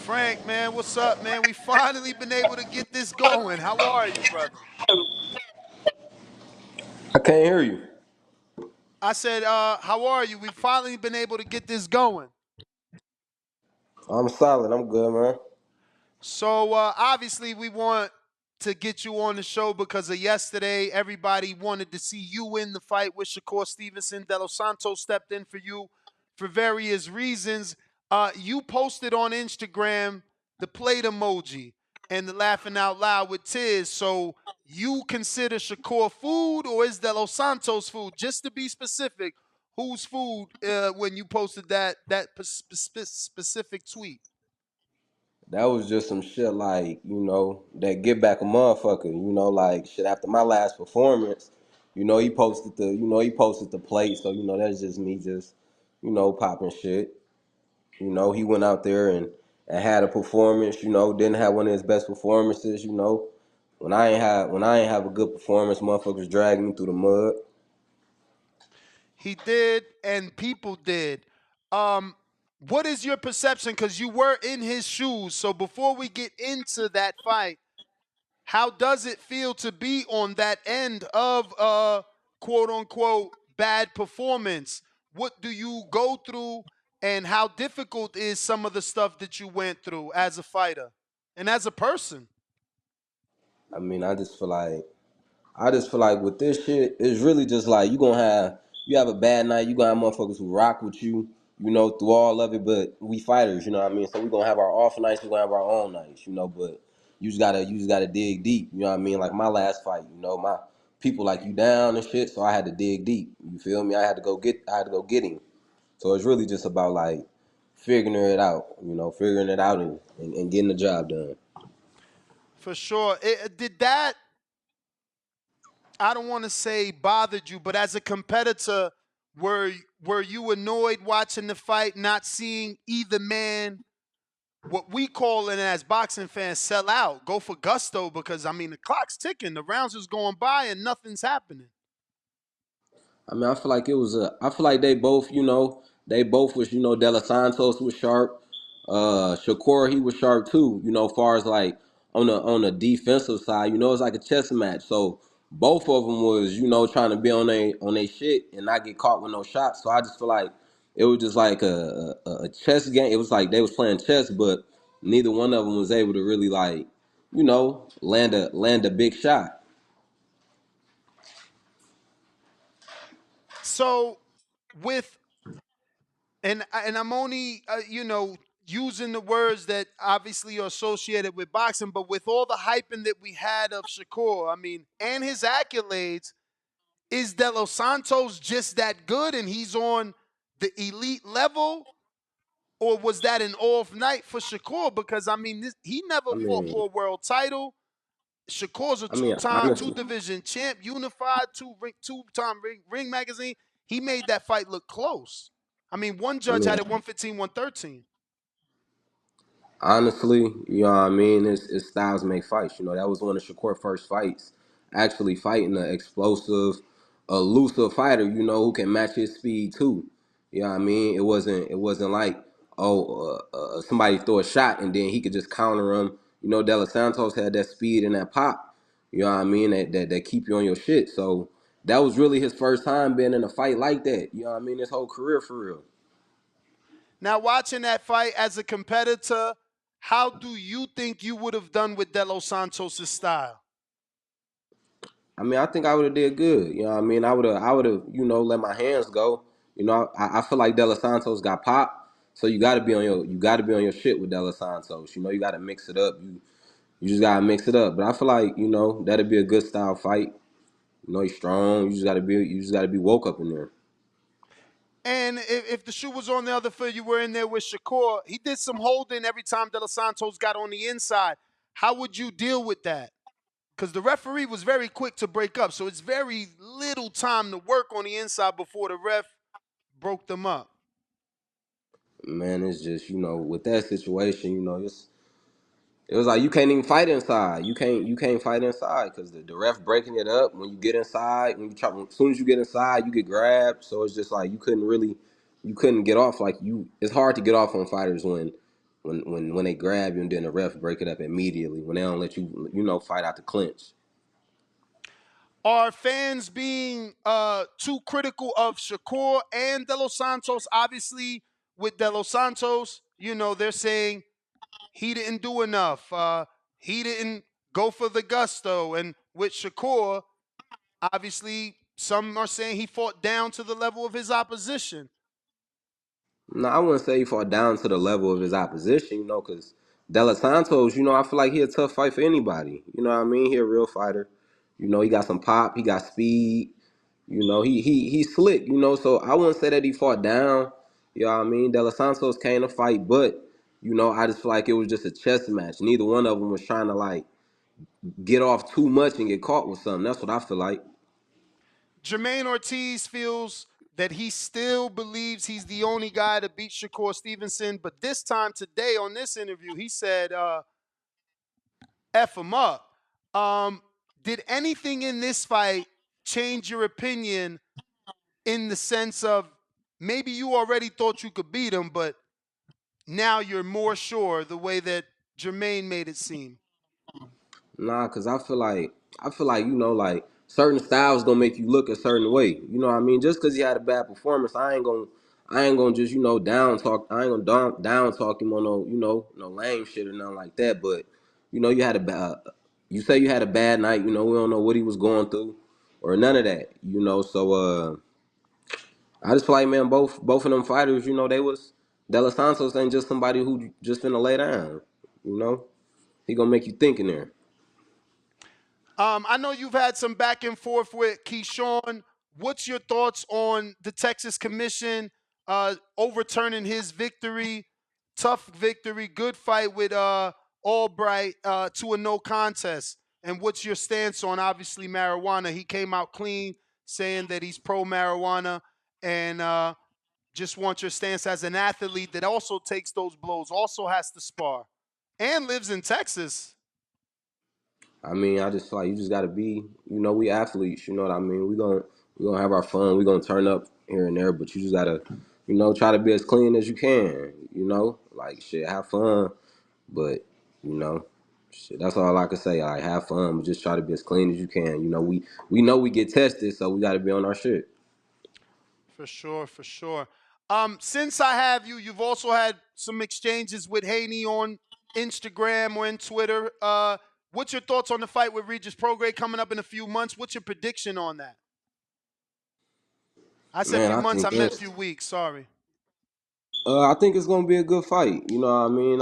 Frank, man, what's up, man? We finally been able to get this going. How are you, brother? I can't hear you. I said, how are you? We finally been able to get this going. I'm solid. I'm good, man. So obviously we want to get you on the show because of yesterday. Everybody wanted to see you in the fight with Shakur Stevenson. De Los Santos stepped in for you for various reasons. You posted on Instagram the plate emoji and the laughing out loud with tears. So you consider Shakur food or is De Los Santos food? Just to be specific, whose food when you posted that specific tweet? That was just some shit like, that get back a motherfucker, like shit after my last performance, he posted the plate, so that's just me just, popping shit. He went out there and had a performance, didn't have one of his best performances, When I ain't have a good performance, motherfuckers dragging me through the mud. He did, and people did. Um, what is your perception? Because you were in his shoes. So before we get into that fight, how does it feel to be on that end of a quote unquote bad performance? What do you go through, and how difficult is some of the stuff that you went through as a fighter and as a person? I mean, I just feel like with this shit, it's really just like you have a bad night, you gonna have motherfuckers who rock with you, through all of it, but we fighters, you know what I mean? So we gonna have our off nights, we gonna have our own nights, but you just gotta dig deep, you know what I mean? Like my last fight, my people like you down and shit, so I had to dig deep. You feel me? I had to go get him. So it's really just about like figuring it out and getting the job done. For sure. Did that, I don't want to say bothered you, but as a competitor, were were you annoyed watching the fight, not seeing either man, what we call it as boxing fans, sell out, go for gusto? Because I mean the clock's ticking, the rounds is going by, and nothing's happening. I mean, I feel like they both was, De La Santos was sharp. Shakur, he was sharp too, far as like on the defensive side, it's like a chess match. So both of them was, trying to be on they shit and not get caught with no shots. So I just feel like it was just like a chess game. It was like they was playing chess, but neither one of them was able to really like, land a big shot. So with and I'm only using the words that obviously are associated with boxing, but with all the hyping that we had of Shakur, I mean, and his accolades, is De Los Santos just that good and he's on the elite level? Or was that an off night for Shakur? Because I mean, he never I fought mean, for a world title. Shakur's a I mean, two-time, honestly, two-division champ, unified, two-time ring magazine. He made that fight look close. I mean, one I judge mean, had it 115, 113. Honestly, you know what I mean? It's styles make fights. That was one of Shakur's first fights. Actually fighting an explosive, elusive fighter, who can match his speed too. You know what I mean? It wasn't like, somebody throw a shot and then he could just counter him. De La Santos had that speed and that pop. You know what I mean? That keep you on your shit. So that was really his first time being in a fight like that. You know what I mean? His whole career for real. Now, watching that fight as a competitor, how do you think you would have done with De Los Santos' style? I mean, I think I would have did good. You know what I mean? I would have, let my hands go. I feel like De La Santos got pop, so you gotta be on your shit with De La Santos. You gotta mix it up. You just gotta mix it up. But I feel like, that'd be a good style fight. He's strong. You just gotta be woke up in there. And if the shoe was on the other foot, you were in there with Shakur. He did some holding every time De Los Santos got on the inside. How would you deal with that? Because the referee was very quick to break up, so it's very little time to work on the inside before the ref broke them up. Man, it's just, with that situation, it was like you can't even fight inside. You can't fight inside because the ref breaking it up when you get inside. When you try, as soon as you get inside, you get grabbed. So it's just like you couldn't get off. Like you, it's hard to get off on fighters when when they grab you and then the ref break it up immediately when they don't let you fight out the clinch. Are fans being too critical of Shakur and De Los Santos? Obviously, with De Los Santos, they're saying he didn't do enough. He didn't go for the gusto. And with Shakur, obviously, some are saying he fought down to the level of his opposition. No, I wouldn't say he fought down to the level of his opposition, because De Los Santos, I feel like he a tough fight for anybody. You know what I mean? He a real fighter. He got some pop, he got speed. He's slick. So I wouldn't say that he fought down. You know what I mean? De Los Santos came to fight, but I just feel like it was just a chess match. Neither one of them was trying to like get off too much and get caught with something. That's what I feel like. Jermaine Ortiz feels that he still believes he's the only guy to beat Shakur Stevenson, but this time today on this interview, he said, F him up. Did anything in this fight change your opinion in the sense of maybe you already thought you could beat him, but now you're more sure the way that Jermaine made it seem? Nah, cause I feel like like certain styles gonna make you look a certain way. You know what I mean? Just cause he had a bad performance, I ain't gonna just down talk. I ain't gonna down talk him on no lame shit or nothing like that. But you had a bad. You say you had a bad night. We don't know what he was going through or none of that. So I just feel like, man, both of them fighters, they was De Los Santos ain't just somebody who just finna lay down. You know, he gonna make you think in there. I know you've had some back and forth with Keyshawn. What's your thoughts on the Texas Commission overturning his victory? Tough victory, good fight with Albright to a no contest. And what's your stance on obviously marijuana? He came out clean, saying that he's pro marijuana, and just want your stance as an athlete that also takes those blows, also has to spar, and lives in Texas. I mean, I just feel like you just gotta be, we athletes, you know what I mean? We gonna have our fun, we gonna turn up here and there, but you just gotta, try to be as clean as you can, like shit, have fun, but you know, shit, that's all I can say. Like have fun, but just try to be as clean as you can. We know we get tested, so we gotta be on our shit. For sure, for sure. Since I have you, you've also had some exchanges with Haney on Instagram or in Twitter. What's your thoughts on the fight with Regis Prograis coming up in a few months? What's your prediction on that? I said Man, few I months. I think meant that's few weeks. Sorry. I think it's gonna be a good fight. You know what I mean?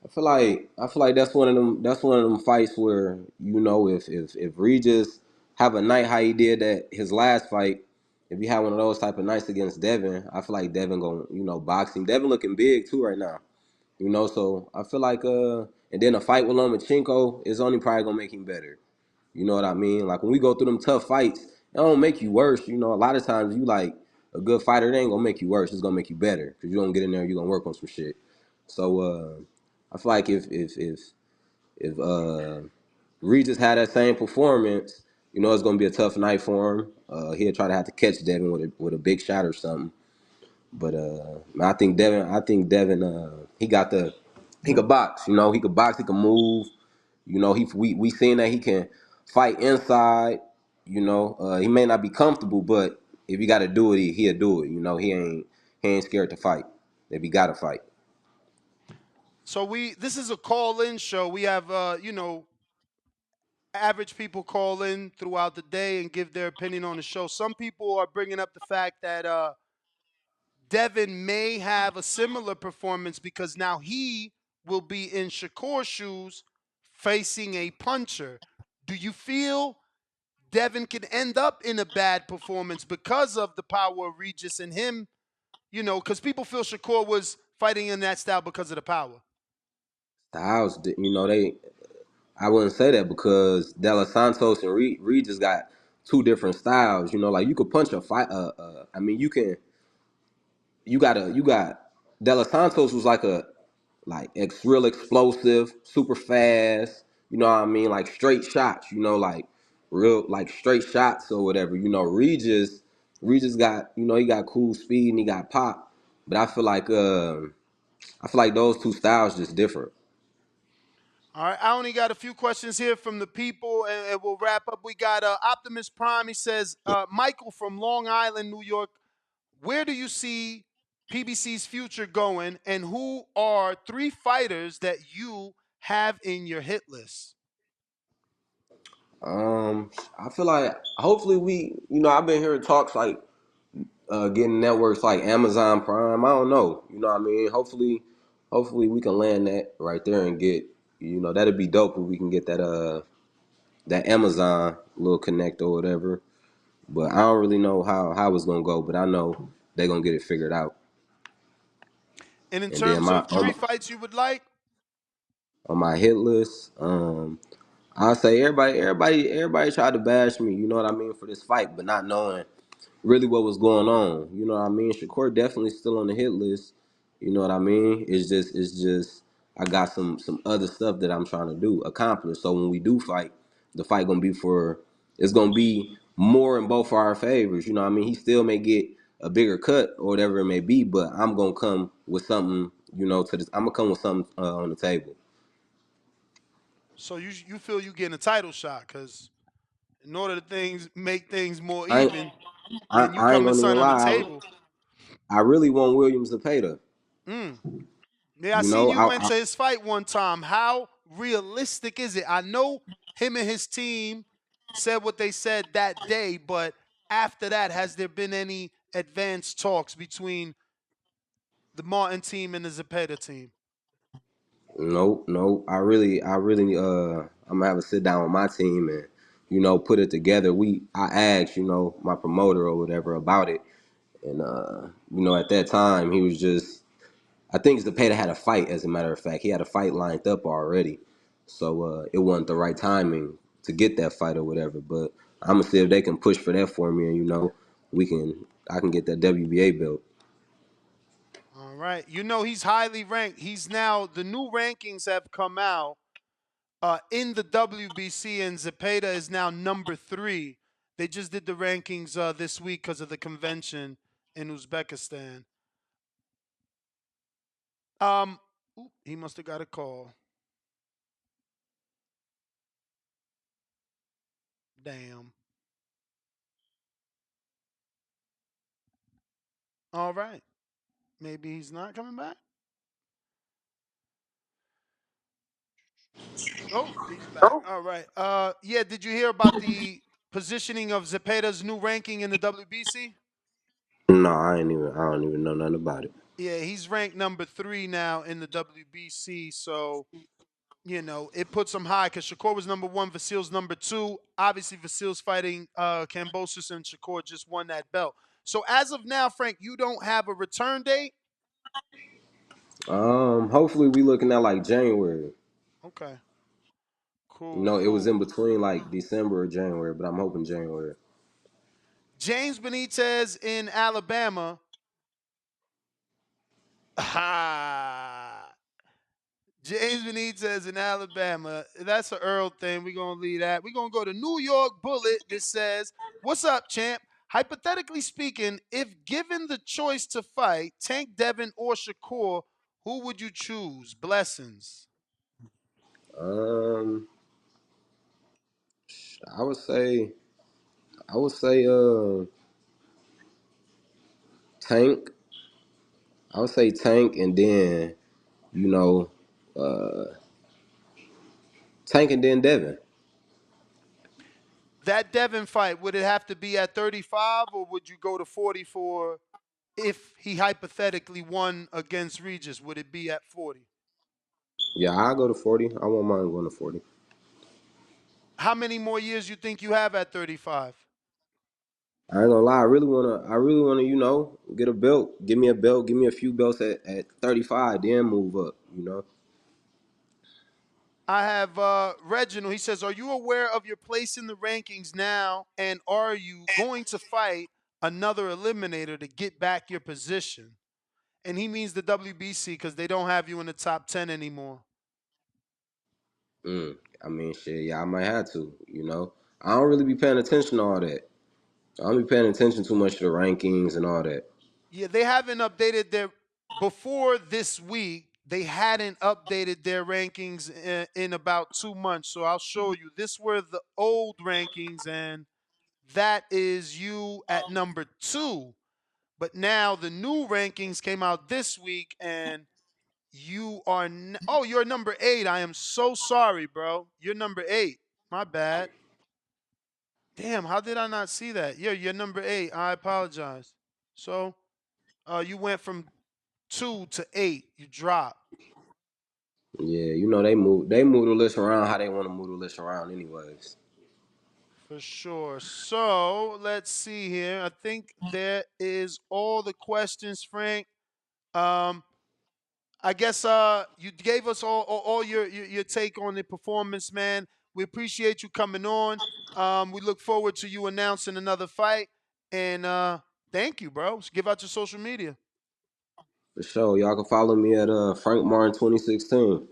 I feel like that's one of them fights where if Regis have a night how he did that his last fight, if he had one of those type of nights against Devin, I feel like Devin gonna box him. Devin looking big too right now. So I feel like and then a fight with Lomachenko is only probably gonna make him better. You know what I mean? Like when we go through them tough fights, it don't make you worse. A lot of times you like a good fighter, they ain't gonna make you worse. It's gonna make you better because you don't get in there, you're gonna work on some shit. So I feel like if Regis had that same performance, it's gonna be a tough night for him. He'll try to have to catch Devin with a big shot or something. But I think Devin, he could box. He could box, he could move. We seen that he can fight inside. He may not be comfortable, but if he got to do it, he'll do it. He ain't scared to fight. If he got to fight, So this is a call-in show. We have average people call in throughout the day and give their opinion on the show. Some people are bringing up the fact that Devin may have a similar performance because now he will be in Shakur's shoes facing a puncher. Do you feel Devin could end up in a bad performance because of the power of Regis and him? Because people feel Shakur was fighting in that style because of the power. Styles, they. I wouldn't say that because De Los Santos and Regis got two different styles. Like you could punch a fight. I mean, you can. You got De Los Santos was like real explosive, super fast. You know what I mean? Like straight shots. Like real like straight shots or whatever. Regis got he got cool speed and he got pop. But I feel like I feel like those two styles just different. All right, I only got a few questions here from the people, and we'll wrap up. We got Optimus Prime. He says, Michael from Long Island, New York, where do you see PBC's future going, and who are 3 fighters that you have in your hit list? I feel like hopefully I've been hearing talks like getting networks like Amazon Prime. I don't know, you know what I mean. Hopefully we can land that right there and get, that'd be dope if we can get that Amazon little connect or whatever. But I don't really know how it's gonna go. But I know they're gonna get it figured out. And in And then terms of 3 fights you would like, on my hit list, I'll say everybody tried to bash me. You know what I mean for this fight, but not knowing really what was going on. You know what I mean? Shakur definitely still on the hit list. You know what I mean? It's just I got some other stuff that I'm trying to do, accomplish. So when we do fight, the fight gonna be it's gonna be more in both our favors. You know what I mean? He still may get a bigger cut or whatever it may be, but I'm gonna come with something, to this. I'm gonna come with something on the table. so you feel you getting a title shot, because in order to make things more I ain't even, and you I ain't coming gonna even something on the lie. table. I really want Williams to pay her. Mm. Yeah, I You seen know, you went to his fight one time. How realistic is it? I know him and his team said what they said that day, but after that, has there been any advanced talks between the Martin team and the Zepeda team? Nope, nope. I'm gonna have a sit down with my team and, put it together. I asked, my promoter or whatever about it, and at that time he was just, I think Zepeda had a fight. As a matter of fact, he had a fight lined up already, so it wasn't the right timing to get that fight or whatever. But I'm gonna see if they can push for that for me, and I can get that WBA belt. All right. You know he's highly ranked. He's now, the new rankings have come out in the WBC, and Zepeda is now number 3. They just did the rankings this week because of the convention in Uzbekistan. He must have got a call. Damn. All right. Maybe he's not coming back. Oh, he's back. All right. Yeah, did you hear about the positioning of Zepeda's new ranking in the WBC? No, I don't even know nothing about it. Yeah, he's ranked number 3 now in the WBC. So, it puts him high because Shakur was number 1, Vasil's number 2. Obviously, Vasil's fighting Kambosos, and Shakur just won that belt. So, as of now, Frank, you don't have a return date? Hopefully we looking at like January. Okay. Cool, It was cool. in between like December or January, but I'm hoping January. James Benitez in Alabama. James Benitez in Alabama. That's an Earl thing. We're going to leave that. We're going to go to New York Bullet. This says, what's up, champ? Hypothetically speaking, if given the choice to fight Tank Devin or Shakur, who would you choose? Blessings. Um, I would say, Tank. I would say Tank, and then you know, uh, Tank, and then Devin. That Devin fight, would it have to be at 35, or would you go to 44 if he hypothetically won against Regis? Would it be at 40? Yeah, I'll go to 40. I won't mind going to 40. How many more years you think you have at 35? I ain't gonna lie. I really wanna, get a belt. Give me a belt. Give me a few belts at 35. Then move up. I have Reginald. He says, are you aware of your place in the rankings now? And are you going to fight another eliminator to get back your position? And he means the WBC because they don't have you in the top 10 anymore. I mean, shit. Yeah, I might have to. I don't really be paying attention to all that. I don't be paying attention too much to the rankings and all that. Yeah, they haven't updated their before this week, they hadn't updated their rankings in about 2 months. So I'll show you. This were the old rankings, and that is you at number 2. But now the new rankings came out this week, and you are oh, you're number 8. I am so sorry, bro. You're number 8. My bad. Damn, how did I not see that? Yeah, you're number 8. I apologize. So, you went from 2 to 8. You dropped. Yeah, you know they move the list around how they want to move the list around, anyways. For sure. So let's see here. I think there is all the questions, Frank. Um, I guess you gave us all your take on the performance, man. We appreciate you coming on. We look forward to you announcing another fight. And thank you, bro. Give out your social media. For sure, y'all can follow me at Frank Martin 2016.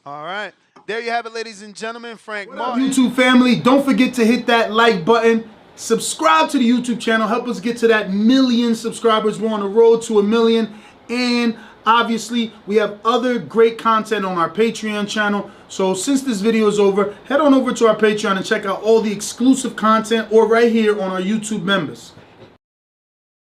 All right. There you have it, ladies and gentlemen. Frank What up, Martin. YouTube family? Don't forget to hit that like button. Subscribe to the YouTube channel. Help us get to that 1,000,000 subscribers. We're on the road to 1,000,000. And obviously, we have other great content on our Patreon channel. So since this video is over, head on over to our Patreon and check out all the exclusive content or right here on our YouTube members.